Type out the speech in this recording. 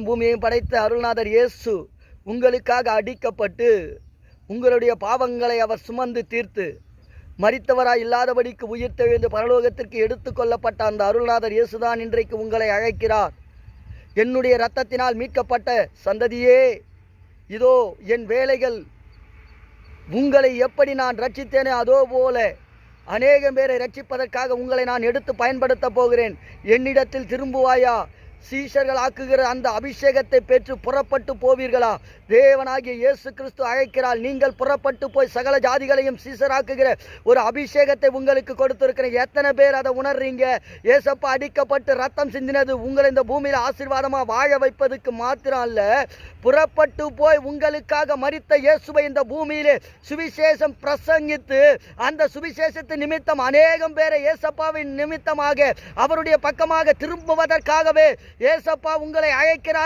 பூமியையும் படைத்த அருள்நாதர் இயேசு உங்களுக்காக அடிக்கப்பட்டு உங்களுடைய பாவங்களை அவர் சுமந்து தீர்த்து மரித்தவராய் இல்லாதபடிக்கு உயிர் தெழுந்து பரலோகத்திற்கு எடுத்து கொள்ளப்பட்ட அந்த அருள்நாதர் இயேசுதான் இன்றைக்கு உங்களை அழைக்கிறார். என்னுடைய இரத்தத்தினால் மீட்கப்பட்ட சந்ததியே, இதோ என் வேலைகள் உங்களை எப்படி நான் ரட்சித்தேனே அதோ போல அநேகம் பேரை ரட்சிப்பதற்காக உங்களை நான் எடுத்து பயன்படுத்த போகிறேன். என்னிடத்தில் திரும்புவாயா? சீஷர்கள் ஆக்குகிற அந்த அபிஷேகத்தை பெற்று புறப்பட்டு போவீர்களா? தேவனாகிய இயேசு கிறிஸ்து அழைக்கிறாள். நீங்கள் புறப்பட்டு போய் சகல ஜாதிகளையும் சீஷராக்குகிற ஒரு அபிஷேகத்தை உங்களுக்கு கொடுத்திருக்கிறேன். எத்தனை பேர் அதை உணர்றீங்க? ஏசப்பா அடிக்கப்பட்டு ரத்தம் சிந்தினது உங்களை இந்த பூமியில் ஆசீர்வாதமாக வாழ வைப்பதற்கு மாத்திரம் அல்ல, புறப்பட்டு போய் உங்களுக்காக மரித்த இயேசுவை இந்த பூமியிலே சுவிசேஷம் பிரசங்கித்து அந்த சுவிசேஷத்தின் நிமித்தம் அநேகம் பேரை ஏசப்பாவின் நிமித்தமாக அவருடைய பக்கமாக திரும்புவதற்காகவே ஏசப்பா உங்களை அழைக்கிறார்.